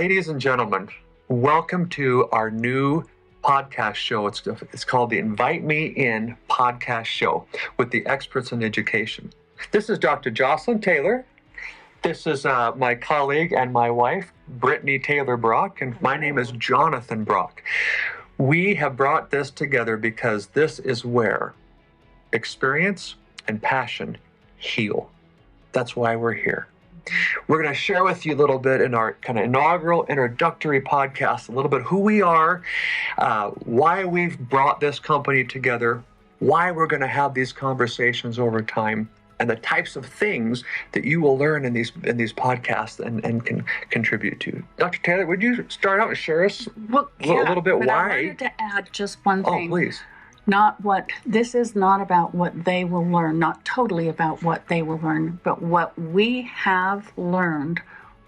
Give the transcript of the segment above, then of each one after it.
Ladies and gentlemen, welcome to our new podcast show. It's called the Invite Me In podcast show with the experts in education. This is Dr. Jocelyn Taylor. This is my colleague and my wife, Brittany Taylor Brock, and my name is Jonathan Brock. We have brought this together because this is where experience and passion heal. That's why we're here. We're going to share with you a little bit in our kind of inaugural introductory podcast, a little bit who we are, why we've brought this company together, why we're going to have these conversations over time, and the types of things that you will learn in these podcasts and can contribute to. Dr. Taylor, would you start out and share us a little bit why? I wanted to add just one thing. Oh, please. This is not about what they will learn, not totally about what they will learn, but what we have learned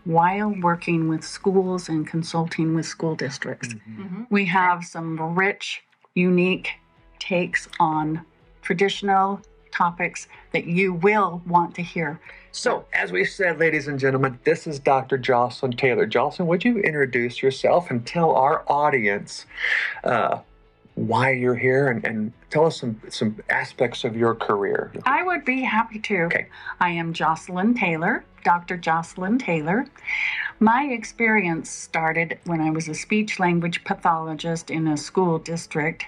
while working with schools and consulting with school districts. Mm-hmm. We have some rich, unique takes on traditional topics that you will want to hear. So, as we said, ladies and gentlemen, this is Dr. Jocelyn Taylor. Jocelyn, would you introduce yourself and tell our audience why you're here and tell us some aspects of your career? I would be happy to. Okay. I am Jocelyn Taylor, Dr. Jocelyn Taylor. My experience started when I was a speech language pathologist in a school district,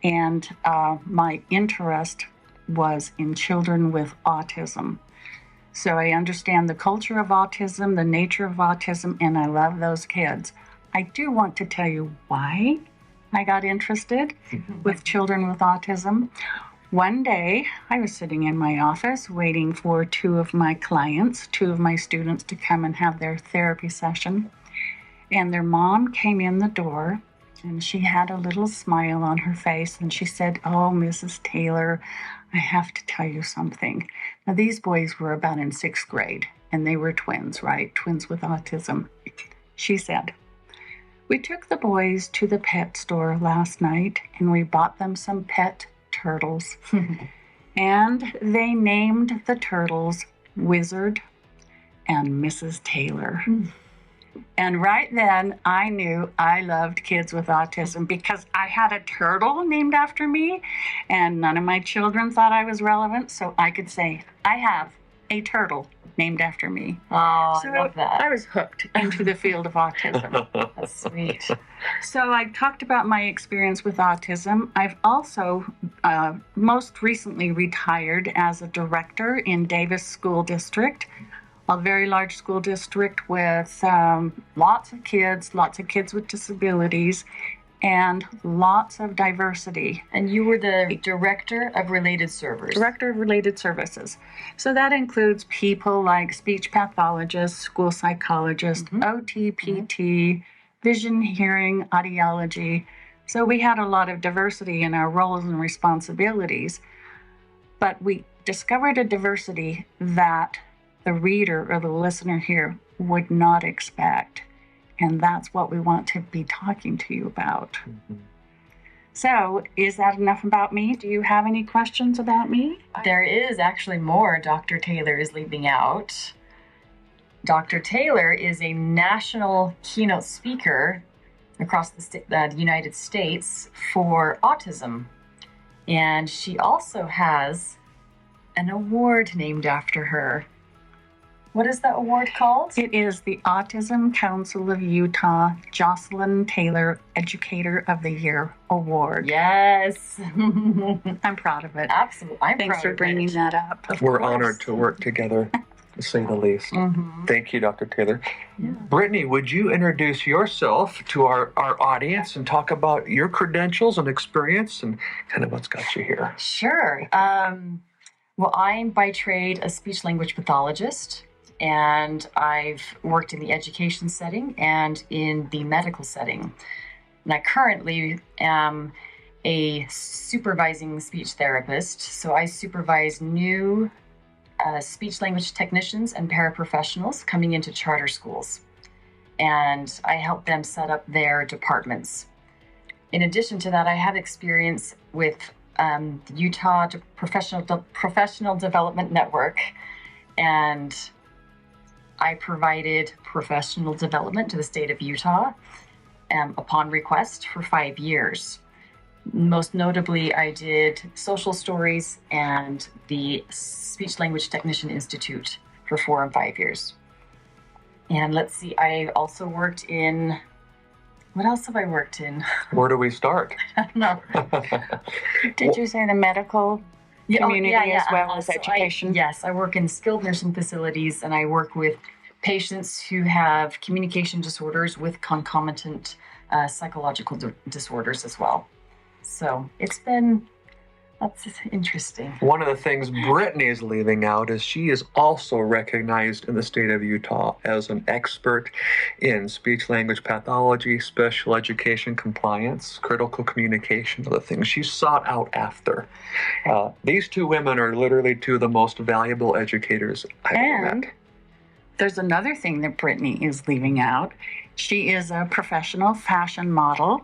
and my interest was in children with autism. So I understand the culture of autism, the nature of autism, and I love those kids. I do want to tell you why I got interested with children with autism. One day, I was sitting in my office waiting for two of my students to come and have their therapy session. And their mom came in the door, and she had a little smile on her face, and she said, "Oh, Mrs. Taylor, I have to tell you something." Now, these boys were about in 6th grade, and they were twins, right? Twins with autism. She said, "We took the boys to the pet store last night, and we bought them some pet turtles." And they named the turtles Wizard and Mrs. Taylor. And right then, I knew I loved kids with autism because I had a turtle named after me, and none of my children thought I was relevant, so I could say, I have a turtle named after me. Oh, so I love that. I was hooked into the field of autism. That's sweet. So I talked about my experience with autism. I've also most recently retired as a director in Davis School District, a very large school district with lots of kids with disabilities, and lots of diversity. And you were the Director of Related Servers. Director of Related Services. So that includes people like speech pathologists, school psychologists, OT, PT, vision, hearing, audiology. So we had a lot of diversity in our roles and responsibilities. But we discovered a diversity that the reader or the listener here would not expect. And that's what we want to be talking to you about. So, is that enough about me? Do you have any questions about me? There is actually more Dr. Taylor is leaving out. Dr. Taylor is a national keynote speaker across the United States for autism. And she also has an award named after her. What is that award called? It is the Autism Council of Utah Jocelyn Taylor Educator of the Year Award. Yes. I'm proud of it. Absolutely. Thanks for bringing that up. We're honored to work together, to say the least. Thank you, Dr. Taylor. Yeah. Brittany, would you introduce yourself to our audience and talk about your credentials and experience and kind of what's got you here? Sure. Well, I'm by trade a speech language pathologist, and I've worked in the education setting and in the medical setting. And I currently am a supervising speech therapist, so I supervise new speech language technicians and paraprofessionals coming into charter schools, and I help them set up their departments. In addition to that, I have experience with the Utah Professional Development Network, and I provided professional development to the state of Utah upon request for 5 years. Most notably, I did social stories and the Speech Language Technician Institute for 4 and 5 years. And let's see, I also worked in, what else have I worked in? Where do we start? I don't know. Did you say the medical community as well as So education? Yes, I work in skilled nursing facilities, and I work with patients who have communication disorders with concomitant psychological disorders as well. So that's interesting. One of the things Brittany is leaving out is she is also recognized in the state of Utah as an expert in speech-language pathology, special education compliance, critical communication, other things. She's sought out after. These two women are literally two of the most valuable educators I've ever met. There's another thing that Brittany is leaving out. She is a professional fashion model,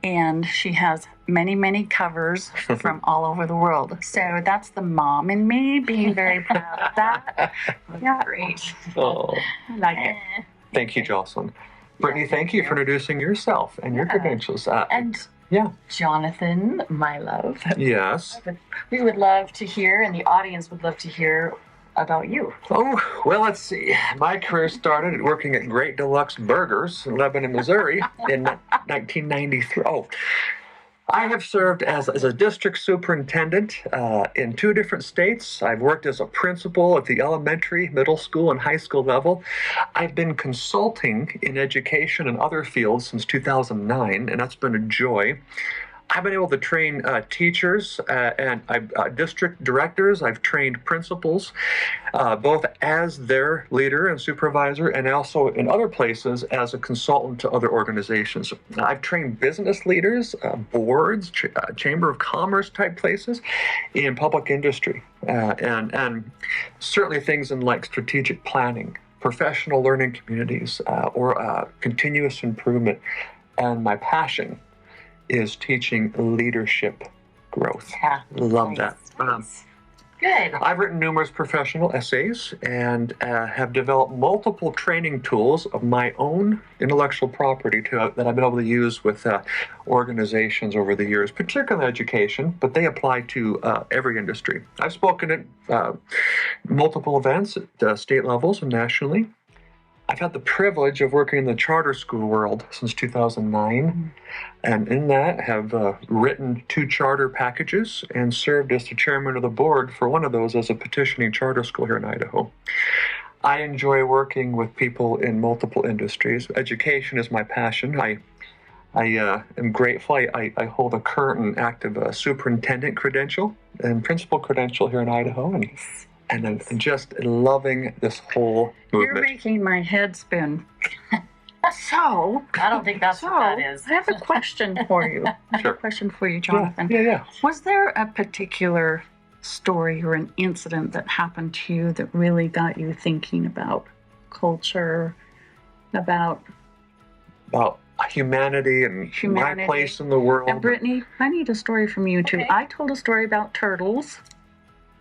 and she has many, many covers from all over the world. So that's the mom in me being very proud of that. Yeah, Great. Oh, I like it. thank you, Jocelyn. Brittany, thank you for introducing yourself and your credentials. And yeah. Jonathan, my love, Yes. we would love to hear, and the audience would love to hear about you. Oh, well, let's see. My career started working at Great Deluxe Burgers in Lebanon, Missouri in 1993. Oh, I have served as a district superintendent in 2 different states. I've worked as a principal at the elementary, middle school, and high school level. I've been consulting in education and other fields since 2009, and that's been a joy. I've been able to train teachers and district directors. I've trained principals, both as their leader and supervisor, and also in other places as a consultant to other organizations. I've trained business leaders, boards, Chamber of Commerce type places in public industry, and certainly things in like strategic planning, professional learning communities, or continuous improvement. And my passion is teaching leadership growth. Yeah. Love Nice. that. Good. I've written numerous professional essays and have developed multiple training tools of my own intellectual property that I've been able to use with organizations over the years, particularly education, but they apply to every industry. I've spoken at multiple events at state levels and nationally. I've had the privilege of working in the charter school world since 2009, and in that have written 2 charter packages and served as the chairman of the board for one of those as a petitioning charter school here in Idaho. I enjoy working with people in multiple industries. Education is my passion. I am grateful. I hold a current and active superintendent credential and principal credential here in Idaho, and I'm just loving this whole movement. You're making my head spin. So, I don't think that's what that is. I have a question for you. Sure. A question for you, Jonathan. Yeah. Was there a particular story or an incident that happened to you that really got you thinking about culture, about humanity and my place in the world. And Brittany, I need a story from you too. Okay. I told a story about turtles,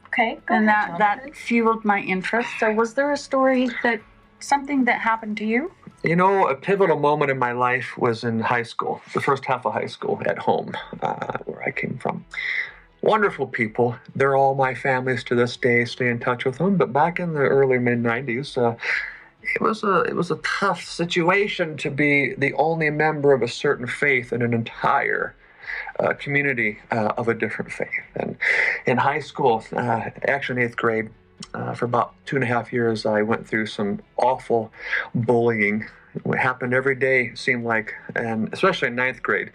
Okay, go and ahead, that fueled my interest. So, was there a story something that happened to you? You know, a pivotal moment in my life was in high school, the first half of high school at home, where I came from. Wonderful people. They're all my families to this day. Stay in touch with them. But back in the early mid-90s, it was a tough situation to be the only member of a certain faith in an entire community of a different faith. And in high school, actually in 8th grade, for about 2.5 years, I went through some awful bullying. It happened every day, seemed like, and especially in 9th grade.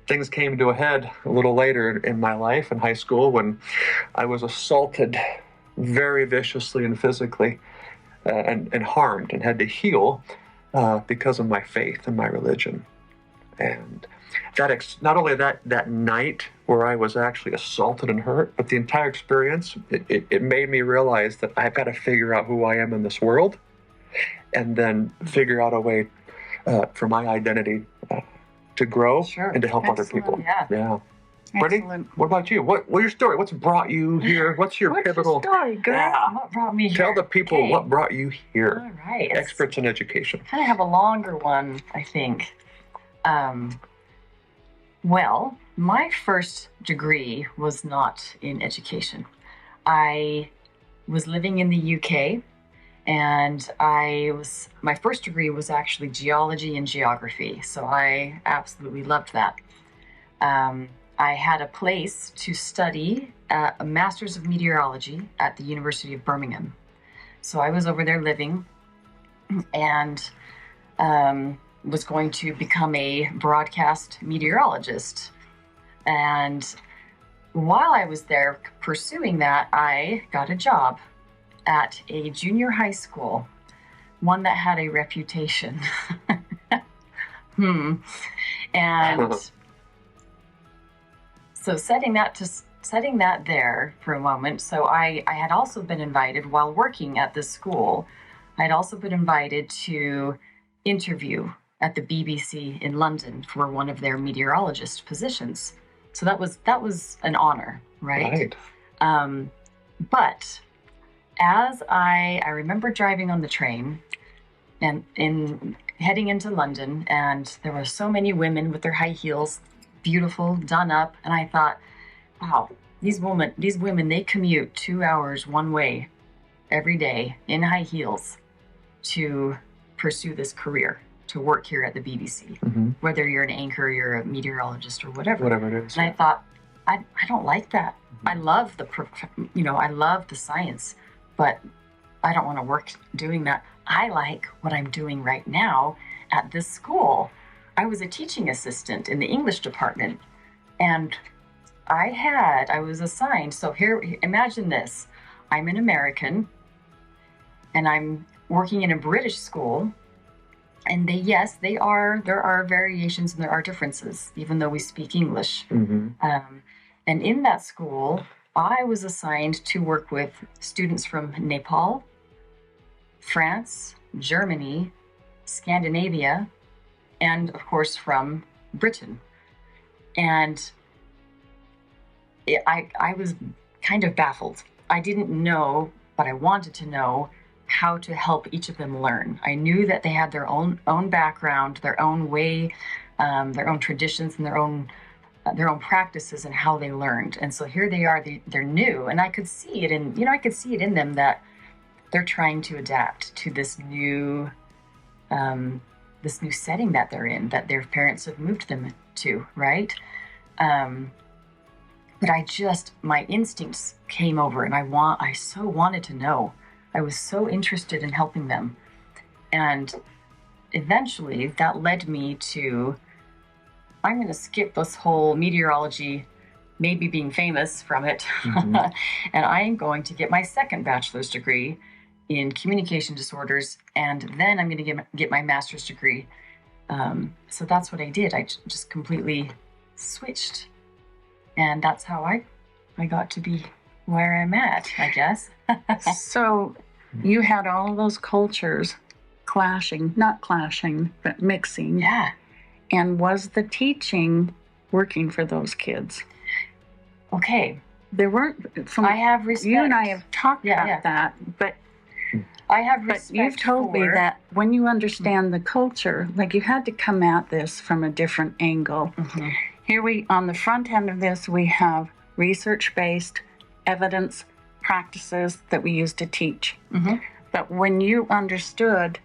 Things came to a head a little later in my life in high school when I was assaulted very viciously and physically and harmed and had to heal because of my faith and my religion. And not only that night where I was actually assaulted and hurt, but the entire experience, it made me realize that I've got to figure out who I am in this world and then figure out a way for my identity to grow and to help other people. Yeah. Brittany, Excellent. what about you? What's your story? What's brought you here? What's your pivotal? Your story, girl? Yeah. What brought me here? Tell the people Okay. what brought you here. All right. Experts in education. Kind of have a longer one, I think. Well, my first degree was not in education. I was living in the UK, and my first degree was actually geology and geography, so I absolutely loved that. I had a place to study a Master's of Meteorology at the University of Birmingham. So I was over there living and was going to become a broadcast meteorologist. And while I was there pursuing that, I got a job at a junior high school, one that had a reputation. And so setting that there for a moment. So I had also been invited while working at this school. I had also been invited to interview at the BBC in London for one of their meteorologist positions. So that was an honor, right? But as I remember driving on the train and heading into London, and there were so many women with their high heels, beautiful, done up, and I thought, wow, these women, they commute 2 hours one way every day in high heels to pursue this career, to work here at the BBC, whether you're an anchor, you're a meteorologist, or whatever it is. And I thought, I don't like that. I love I love the science, but I don't want to work doing that. I like what I'm doing right now at this school. I was a teaching assistant in the English department, and I was assigned. So here, imagine this. I'm an American, and I'm working in a British school. And there are variations and there are differences, even though we speak English. And in that school, I was assigned to work with students from Nepal, France, Germany, Scandinavia, and of course from Britain. And I was kind of baffled. I didn't know, but I wanted to know how to help each of them learn. I knew that they had their own background, their own way, their own traditions, and their own practices and how they learned. And so here they are, they're new, and I could see it in them that they're trying to adapt to this new setting that they're in, that their parents have moved them to, right? But my instincts came over, and I so wanted to know. I was so interested in helping them. And eventually that led me to, I'm going to skip this whole meteorology, maybe being famous from it. And I'm going to get my second bachelor's degree in communication disorders. And then I'm going to get my master's degree. So that's what I did. I just completely switched. And that's how I got to be where I'm at, I guess. So you had all of those cultures not clashing, but mixing. Yeah. And was the teaching working for those kids? Okay. There weren't. I have respect. You and I have talked about that, but I have respect. But you've told me that when you understand the culture, like you had to come at this from a different angle. Here on the front end of this, we have research-based evidence practices that we use to teach. But when you understood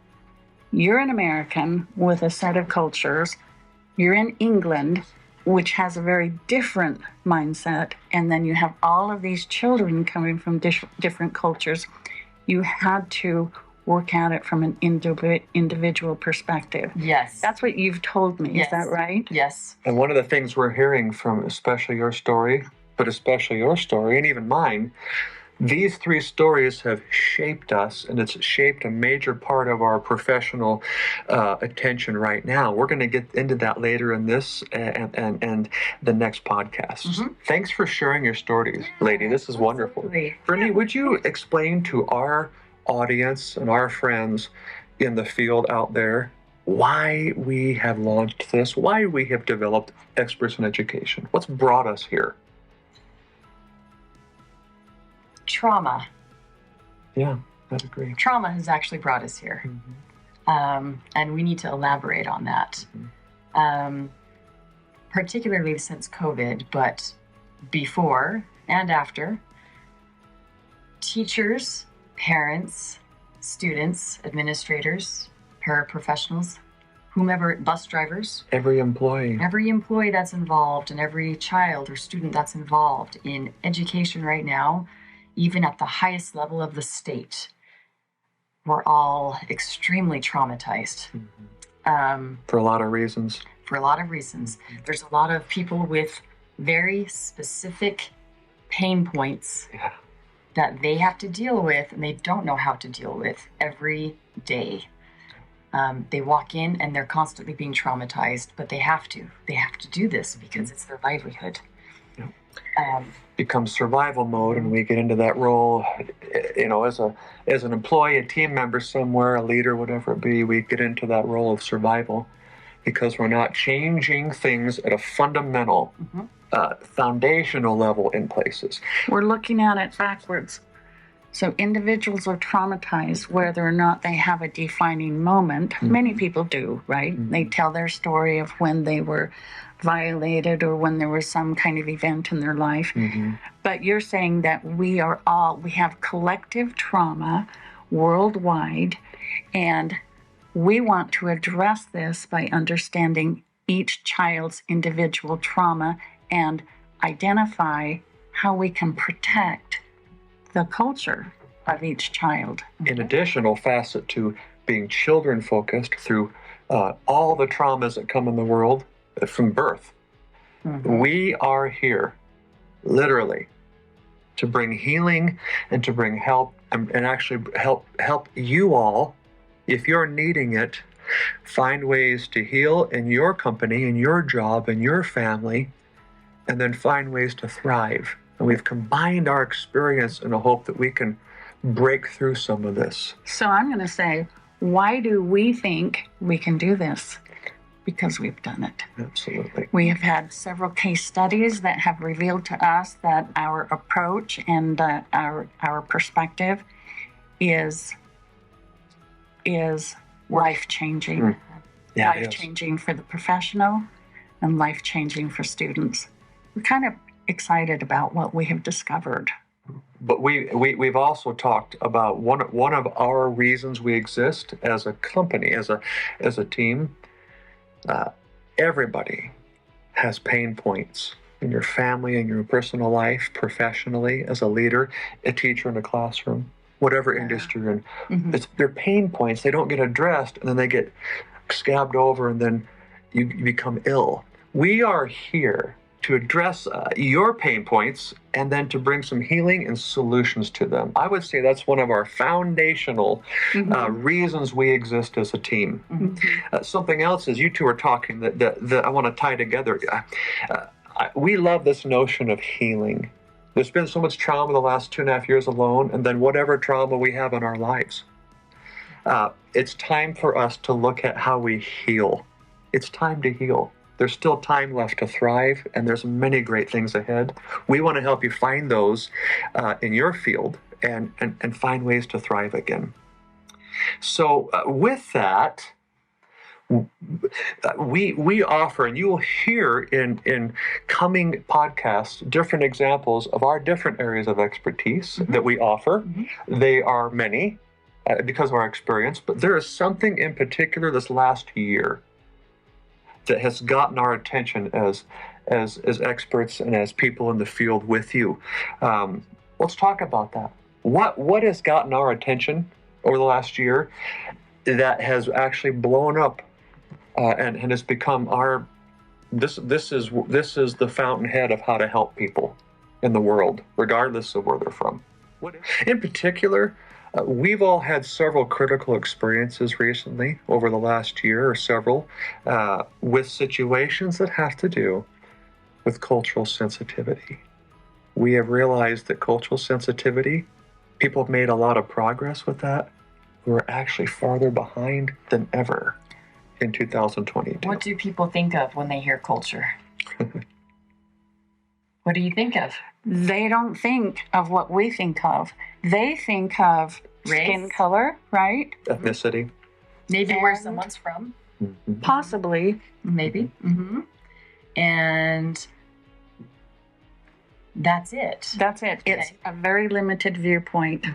you're an American with a set of cultures, you're in England, which has a very different mindset, and then you have all of these children coming from different cultures, you had to work at it from an individual perspective. Yes. That's what you've told me. Yes. Is that right? Yes. And one of the things we're hearing from especially your story, and even mine, these three stories have shaped us, and it's shaped a major part of our professional attention right now. We're going to get into that later in this and the next podcast. Thanks for sharing your stories, lady. This is wonderful. Brittany, would you explain to our audience and our friends in the field out there why we have launched this, why we have developed Experts in Education. What's brought us here? Trauma. Yeah, I'd agree. Trauma has actually brought us here. And we need to elaborate on that. Particularly since COVID, but before and after, teachers, parents, students, administrators, paraprofessionals, whomever, bus drivers, every employee that's involved and every child or student that's involved in education right now, even at the highest level of the state, we're all extremely traumatized. For a lot of reasons. There's a lot of people with very specific pain points that they have to deal with and they don't know how to deal with every day. They walk in and they're constantly being traumatized, but they have to do this because it's their livelihood. Becomes survival mode, and we get into that role, as an employee, a team member somewhere, a leader, whatever it be, we get into that role of survival because we're not changing things at a fundamental, foundational level in places. We're looking at it backwards. So individuals are traumatized whether or not they have a defining moment. Many people do, right? They tell their story of when they were violated or when there was some kind of event in their life. But you're saying that we have collective trauma worldwide, and we want to address this by understanding each child's individual trauma and identify how we can protect the culture of each child. An additional facet to being children-focused through all the traumas that come in the world from birth. We are here, literally, to bring healing and to bring help and actually help you all, if you're needing it, find ways to heal in your company, in your job, in your family, and then find ways to thrive. And we've combined our experience in a hope that we can break through some of this. So I'm going to say, why do we think we can do this? Because we've done it. Absolutely. We have had several case studies that have revealed to us that our approach and our perspective is life-changing. Life-changing for the professional and life-changing for students. We're kind of excited about what we have discovered. But we've also talked about one of our reasons we exist as a company, as a team. Everybody has pain points in your family, in your personal life, professionally, as a leader, a teacher in a classroom, whatever industry you're in. They're pain points. They don't get addressed, and then they get scabbed over, and then you become ill. We are here to address your pain points and then to bring some healing and solutions to them. I would say that's one of our foundational reasons we exist as a team. Something else, as you two are talking, that I want to tie together. We love this notion of healing. There's been so much trauma the last 2.5 years alone, and then whatever trauma we have in our lives. It's time for us to look at how we heal. It's time to heal. There's still time left to thrive, and there's many great things ahead. We want to help you find those in your field and find ways to thrive again. So with that, we offer, and you will hear in coming podcasts, different examples of our different areas of expertise that we offer. They are many because of our experience, but there is something in particular this last year that has gotten our attention as experts and as people in the field with you. Let's talk about that. What has gotten our attention over the last year that has actually blown up and has become our this is the fountainhead of how to help people in the world, regardless of where they're from. In particular, we've all had several critical experiences recently over the last year or several with situations that have to do with cultural sensitivity. We have realized that cultural sensitivity, people have made a lot of progress with that. We're actually farther behind than ever. in 2022. What do people think of when they hear culture? What do you think of? They don't think of what we think of. They think of Race? skin color, right? Ethnicity. Maybe where And- someone's from. Mhm. Possibly. Maybe. And that's it. That's it. It's a very limited viewpoint.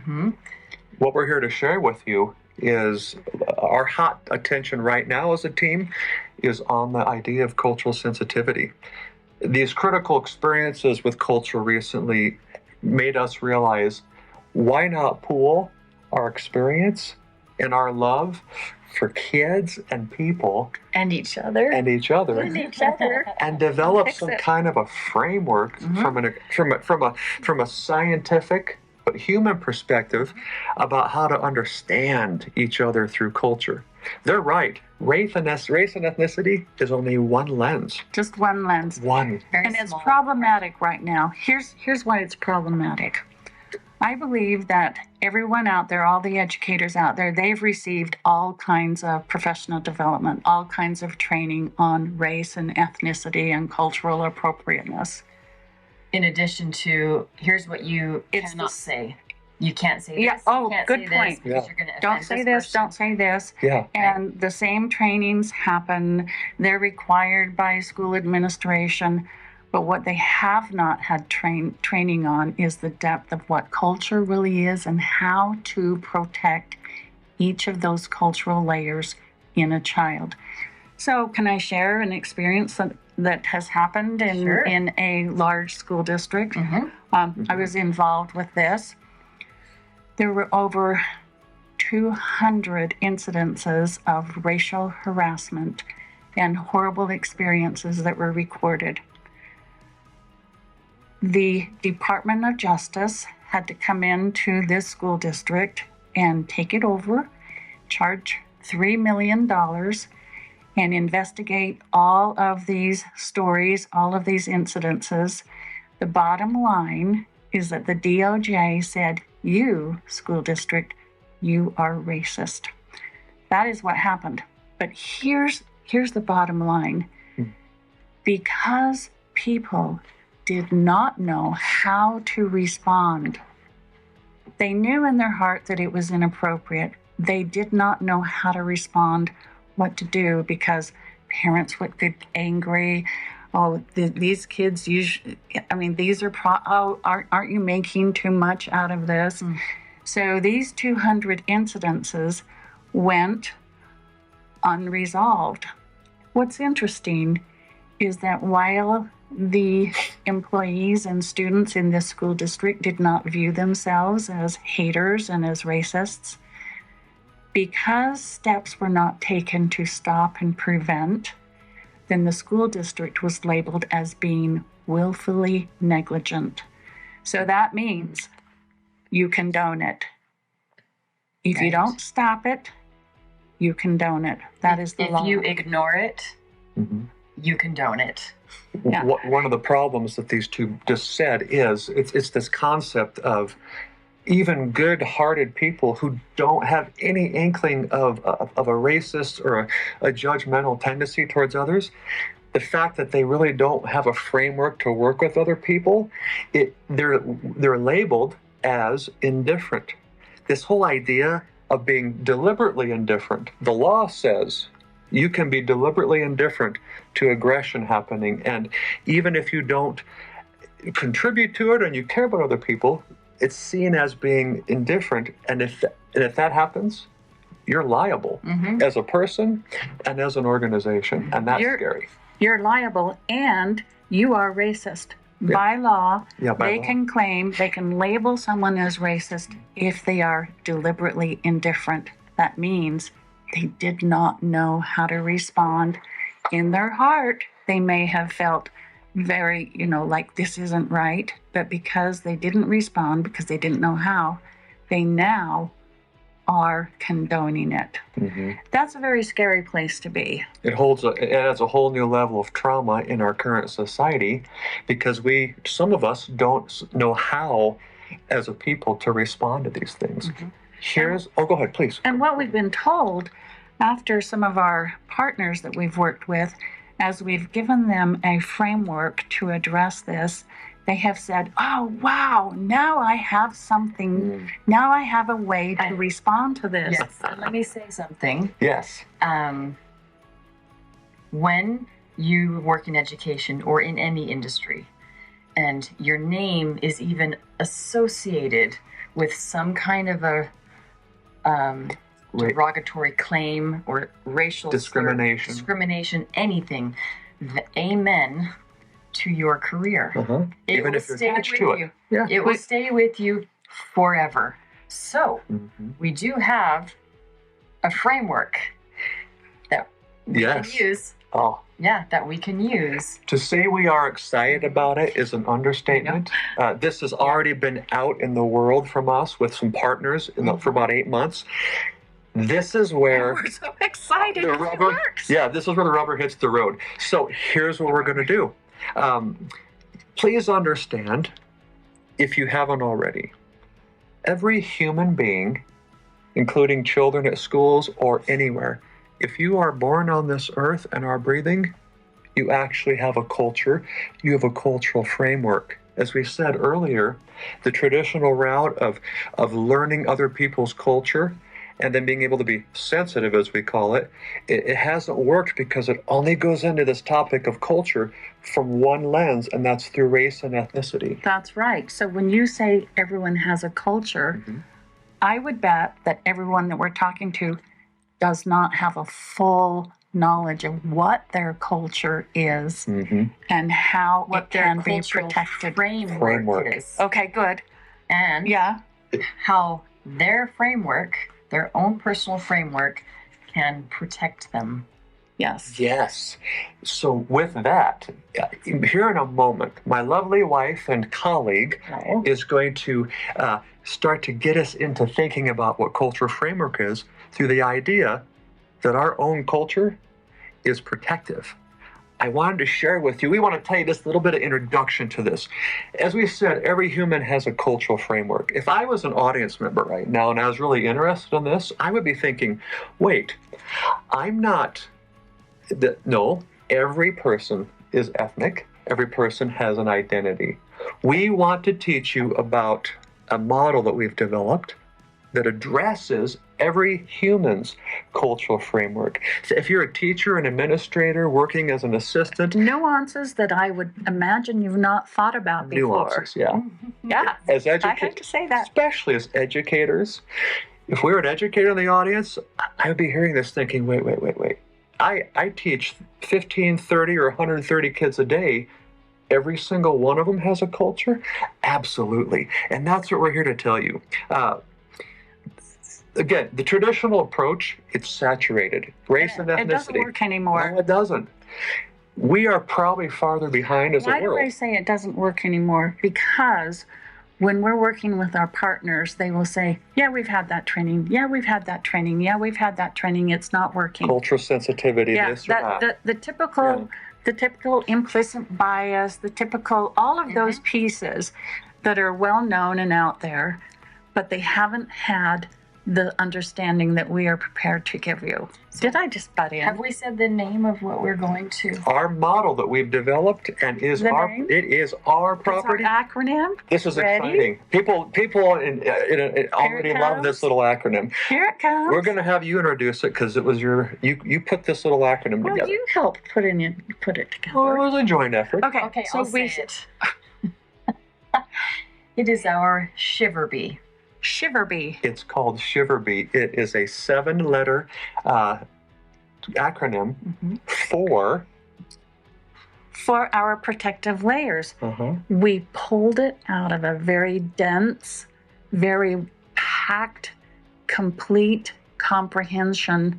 What we're here to share with you is our hot attention right now as a team is on the idea of cultural sensitivity. These critical experiences with culture recently made us realize, why not pool our experience and our love for kids and people And each other. and each other And each other. and develop Fix some it. kind of a framework from a scientific but human perspective about how to understand each other through culture. They're right. Race and ethnicity is only one lens. Just one lens. One. Very And it's small. problematic right now. Here's why it's problematic. I believe that everyone out there, all the educators out there, they've received all kinds of professional development, all kinds of training on race and ethnicity and cultural appropriateness. In addition to, here's what you It's cannot the- say. You can't say this. Yeah, oh, you can't good say point. This because you're going to Don't say this, don't say this. Yeah. And the same trainings happen. They're required by school administration. But what they have not had training on is the depth of what culture really is and how to protect each of those cultural layers in a child. So can I share an experience that has happened Sure. in a large school district? Mhm. I was involved with this. There were over 200 incidences of racial harassment and horrible experiences that were recorded. The Department of Justice had to come into this school district and take it over, charge $3 million, and investigate all of these stories, all of these incidences. The bottom line is that the DOJ said, you, school district, you are racist. That is what happened. But here's the bottom line. Because people did not know how to respond, they knew in their heart that it was inappropriate. They did not know how to respond, what to do, because parents would get angry. Oh, these kids usually, these are, aren't you making too much out of this? So these 200 incidences went unresolved. What's interesting is that while the employees and students in this school district did not view themselves as haters and as racists, because steps were not taken to stop and prevent, then the school district was labeled as being willfully negligent. So that means you condone it. If you Right. don't stop it, you condone it. That is the law. If you ignore it, Mhm. you condone it. Yeah. One of the problems that these two just said is it's this concept of even good-hearted people who don't have any inkling of a racist or a judgmental tendency towards others. The fact that they really don't have a framework to work with other people, they're labeled as indifferent. This whole idea of being deliberately indifferent, the law says you can be deliberately indifferent to aggression happening, and even if you don't contribute to it and you care about other people, it's seen as being indifferent, and if that happens, you're liable as a person and as an organization, and that's scary. You're liable and you are racist. By law, Yeah, by they law. can claim, they can label someone as racist if they are deliberately indifferent. That means they did not know how to respond. In their heart, they may have felt very, like this isn't right, but because they didn't respond, because they didn't know how, they now are condoning it. That's a very scary place to be. It adds a whole new level of trauma in our current society because some of us don't know how, as a people, to respond to these things. Go ahead, please. And what we've been told after some of our partners that we've worked with, as we've given them a framework to address this, they have said, oh, wow, now I have something. Now I have a way to respond to this. Yes. Let me say something. Yes. When you work in education or in any industry, and your name is even associated with some kind of a derogatory claim or racial discrimination, anything, amen to your career. It Even will if you're stay attached with to you. it. It will stay with you forever. So we do have a framework that we can use. That we can use. To say we are excited about it is an understatement. This has already been out in the world from us with some partners for about 8 months. This is where we're so excited. The rubber, this is where the rubber hits the road. So here's what we're going to do. Please understand, if you haven't already, every human being, including children at schools or anywhere, if you are born on this earth and are breathing, you actually have a culture. You have a cultural framework. As we said earlier, the traditional route of learning other people's culture and then being able to be sensitive, as we call it, it hasn't worked because it only goes into this topic of culture from one lens, and that's through race and ethnicity. That's right. So when you say everyone has a culture, I would bet that everyone that we're talking to does not have a full knowledge of what their culture is and how what it can be protected. Framework is. Okay, good. And how their framework, their own personal framework, can protect them. Yes. So with that, here in a moment, my lovely wife and colleague is going to start to get us into thinking about what cultural framework is through the idea that our own culture is protective. I wanted to share with you, we want to tell you just a little bit of introduction to this. As we said, every human has a cultural framework. If I was an audience member right now and I was really interested in this, I would be thinking, wait, no, every person is ethnic. Every person has an identity. We want to teach you about a model that we've developed that addresses every human's cultural framework. So if you're a teacher, an administrator, working as an assistant... Nuances that I would imagine you've not thought about before. Nuances, yeah. I have to say that. Especially as educators. If we were an educator in the audience, I would be hearing this thinking, wait. I teach 15, 30, or 130 kids a day. Every single one of them has a culture? Absolutely. And that's what we're here to tell you. Again, the traditional approach, it's saturated. Race and ethnicity. It doesn't work anymore. No, it doesn't. We are probably farther behind as a world. Why do I say it doesn't work anymore? Because when we're working with our partners, they will say, yeah, we've had that training. Yeah, we've had that training. Yeah, we've had that training. It's not working. Cultural sensitivity, this or that. The typical implicit bias, the typical, all of those pieces that are well known and out there, but they haven't had the understanding that we are prepared to give you. Did I just butt in? Have we said the name of what we're going to? Our model that we've developed and it is our property. It's our acronym. This is exciting. People already love this little acronym. Here it comes. We're going to have you introduce it because it was you put this little acronym together. Well, you helped put it together. Well, it was a joint effort. Okay, so I'll say it. It is our shiverby. Shiverby. It's called shiverby. It is a 7-letter acronym for our protective layers. We pulled it out of a very dense, very packed, complete comprehensive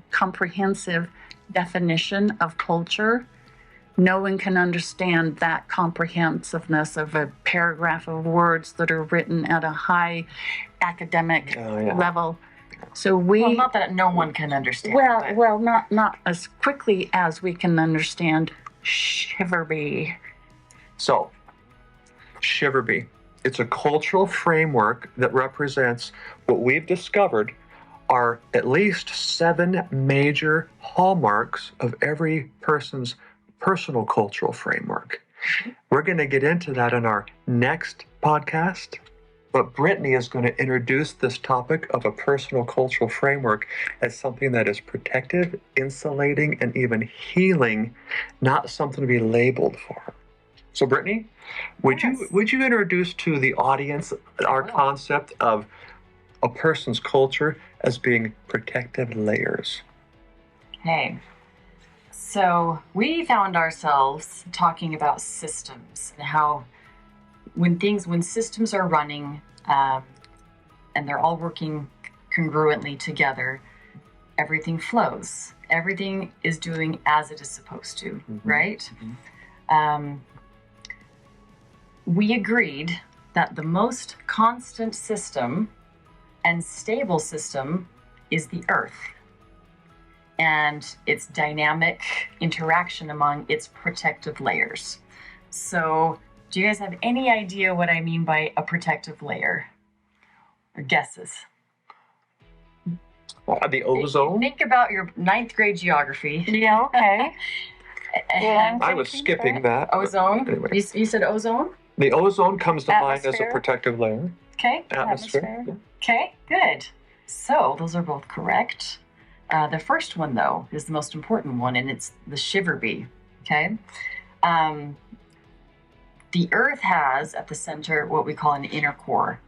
definition of culture. No one can understand that comprehensiveness of a paragraph of words that are written at a high academic level. So not that no one can understand. Well, not as quickly as we can understand shiverby. So, shiverby. It's a cultural framework that represents what we've discovered are at least 7 major hallmarks of every person's personal cultural framework. We're going to get into that in our next podcast, but Brittany is going to introduce this topic of a personal cultural framework as something that is protective, insulating, and even healing, not something to be labeled for. So Brittany, would you introduce to the audience our concept of a person's culture as being protective layers? Okay. So we found ourselves talking about systems and how when systems are running and they're all working congruently together, everything flows. Everything is doing as it is supposed to, right? We agreed that the most constant system and stable system is the Earth and its dynamic interaction among its protective layers. So, do you guys have any idea what I mean by a protective layer? Or guesses? The ozone? Think about your 9th grade geography. Yeah, okay. And I was skipping that. ozone? Anyway. You said ozone? The ozone comes to mind as a Atmosphere. protective layer. Okay. Atmosphere. Okay, good. So those are both correct. The first one, though, is the most important one, and it's the shiverby. Okay. The Earth has at the center what we call an inner core.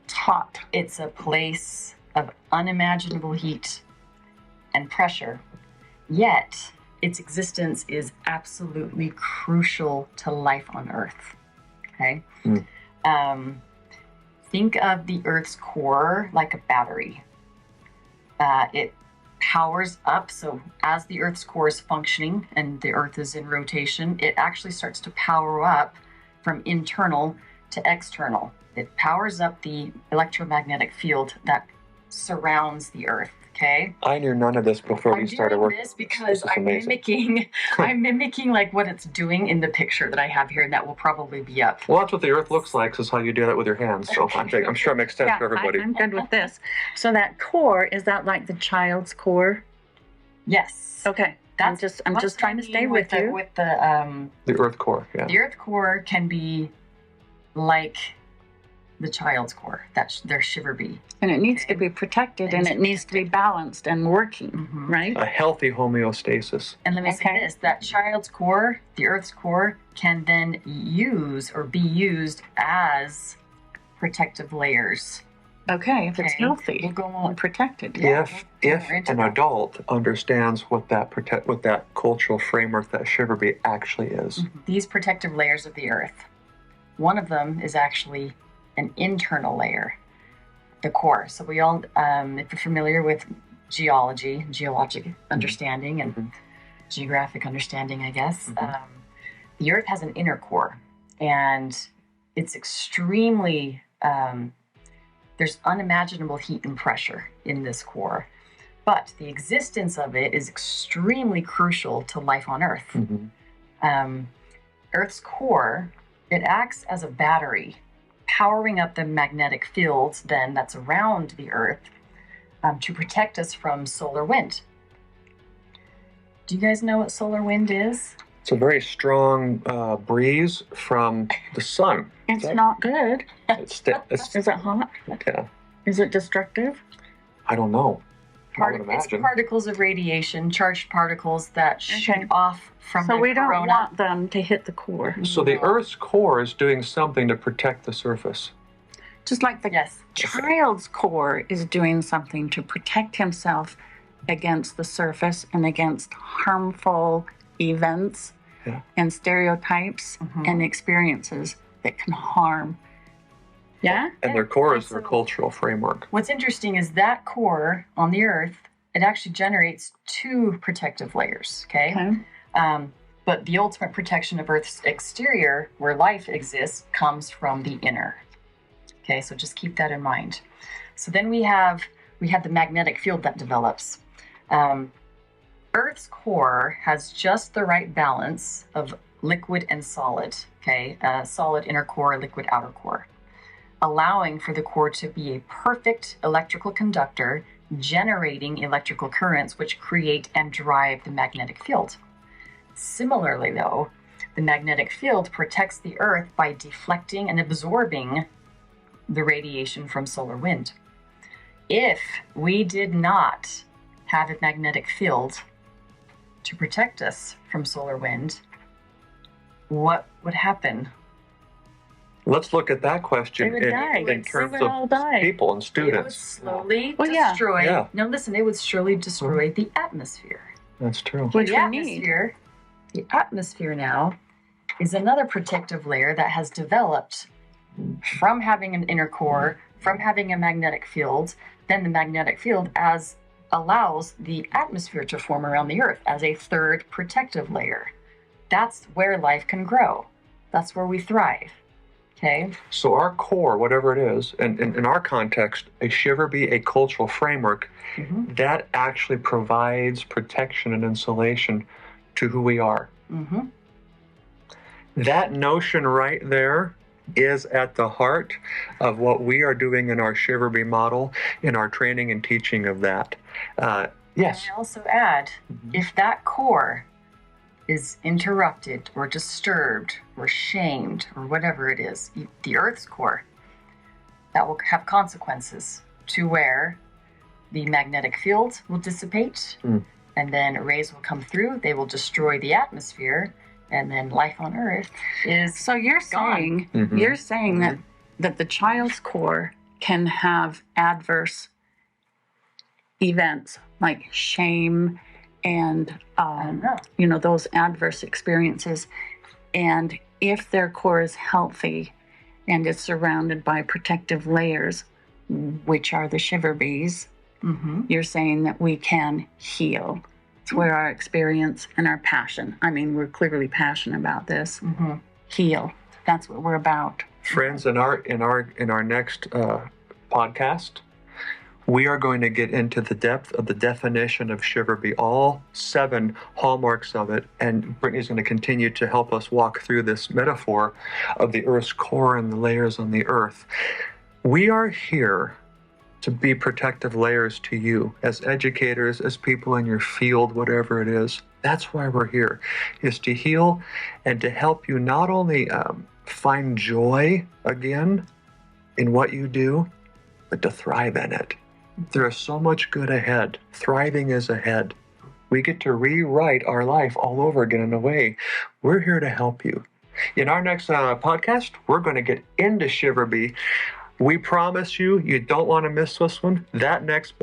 It's hot. It's a place of unimaginable heat and pressure, yet its existence is absolutely crucial to life on Earth. Okay. Think of the Earth's core like a battery. It powers up, so as the Earth's core is functioning and the Earth is in rotation, it actually starts to power up from internal to external. It powers up the electromagnetic field that surrounds the Earth. Okay. I knew none of this before we started working. I'm doing this because This is I'm amazing. mimicking like what it's doing in the picture that I have here, and that will probably be up. Well, that's what the Earth looks like. Is how you do that with your hands. So I'm sure it makes sense for everybody. I'm good with this. So that core, is that like the child's core? Yes. Okay. I'm just trying to stay with you. With the Earth core, yeah. The Earth core can be like the child's core. That's their shiverby. And it needs to be protected, and it needs to be balanced and working, right? A healthy homeostasis. And let me say this, that child's core, the Earth's core, can then use or be used as protective layers. Okay, if it's healthy We'll go on. and protected. If an adult understands what that cultural framework, that shiverby actually is. These protective layers of the Earth, one of them is actually an internal layer, the core. So we all, if you're familiar with geologic understanding and geographic understanding, I guess, the Earth has an inner core, and it's extremely, there's unimaginable heat and pressure in this core, but the existence of it is extremely crucial to life on Earth. Earth's core, it acts as a battery, powering up the magnetic fields then that's around the Earth to protect us from solar wind. Do you guys know what solar wind is? It's a very strong breeze from the sun. It's not good. Is Is it hot? Yeah. Is it destructive? I don't know. It's particles of radiation, charged particles that shoot off from the So we don't corona. want them to hit the core. So the Earth's core is doing something to protect the surface. Just like the Yes. child's core is doing something to protect himself against the surface and against harmful events and stereotypes and experiences that can harm. Yeah? And their core is their cultural framework. What's interesting is that core on the Earth, it actually generates 2 protective layers, okay? But the ultimate protection of Earth's exterior, where life exists, comes from the inner. Okay, so just keep that in mind. So then we have the magnetic field that develops. Earth's core has just the right balance of liquid and solid, okay? Solid inner core, liquid outer core, allowing for the core to be a perfect electrical conductor generating electrical currents which create and drive the magnetic field. Similarly, though, the magnetic field protects the Earth by deflecting and absorbing the radiation from solar wind. If we did not have a magnetic field to protect us from solar wind, what would happen? Let's look at that question They would die. in terms They would all die. of people and It would students. slowly Well, yeah. destroy. Yeah. No, listen, it would slowly destroy the atmosphere. That's true. Which the we need. atmosphere, the atmosphere now is another protective layer that has developed from having an inner core, from having a magnetic field. Then the magnetic field allows the atmosphere to form around the Earth as a third protective layer. That's where life can grow. That's where we thrive. Okay. So our core, whatever it is, and in our context, a shiverby, a cultural framework, Mm-hmm. that actually provides protection and insulation to who we are. Mm-hmm. That notion right there is at the heart of what we are doing in our shiverby model, in our training and teaching of that. Yes. And I also add, Mhm. if that core is interrupted or disturbed or shamed or whatever it is, the Earth's core, that will have consequences to where the magnetic field will dissipate, and then rays will come through, they will destroy the atmosphere, and then life on Earth is So you're gone. saying Mhm. you're saying that the child's core can have adverse events like shame and I don't know. those adverse experiences, and if their core is healthy and is surrounded by protective layers, which are the shiverbys, Mm-hmm. you're saying that we can heal. It's where our experience and our passion, I mean, we're clearly passionate about this, Mm-hmm. heal. That's what we're about. Friends, in our next podcast, we are going to get into the depth of the definition of shiverby, all 7 hallmarks of it, and Brittany's going to continue to help us walk through this metaphor of the Earth's core and the layers on the Earth. We are here to be protective layers to you as educators, as people in your field, whatever it is. That's why we're here, is to heal and to help you not only find joy again in what you do, but to thrive in it. There is so much good ahead. Thriving is ahead. We get to rewrite our life all over again in a way. We're here to help you. In our next podcast, we're going to get into shiverby. We promise you, you don't want to miss this one. That next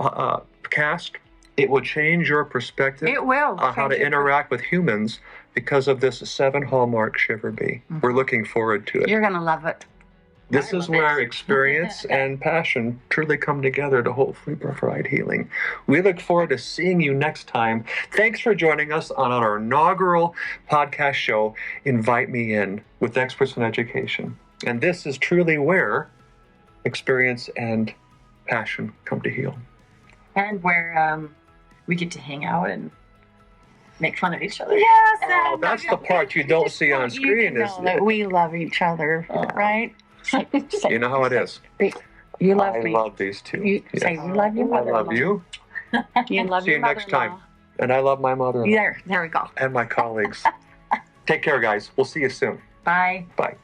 cast, it will change your perspective It will. on how to interact with humans because of this 7 hallmark shiverby. We're looking forward to it. You're going to love it. This I is love where it. experience and passion truly come together to hopefully provide healing. We look forward to seeing you next time. Thanks for joining us on our inaugural podcast show, Invite Me In, with experts in education. And this is truly where experience and passion come to heal. And where we get to hang out and make fun of each other. Yes, Oh, that's the part you don't see on screen, is that we love each other, right? Say, you know how it is. You love I me. love these two. You Yes. say you love your I mother-in-law. love you, You love See your you next time. mother-in-law. and I love my mother-in-law There we go. and my colleagues. Take care, guys. We'll see you soon. Bye. Bye.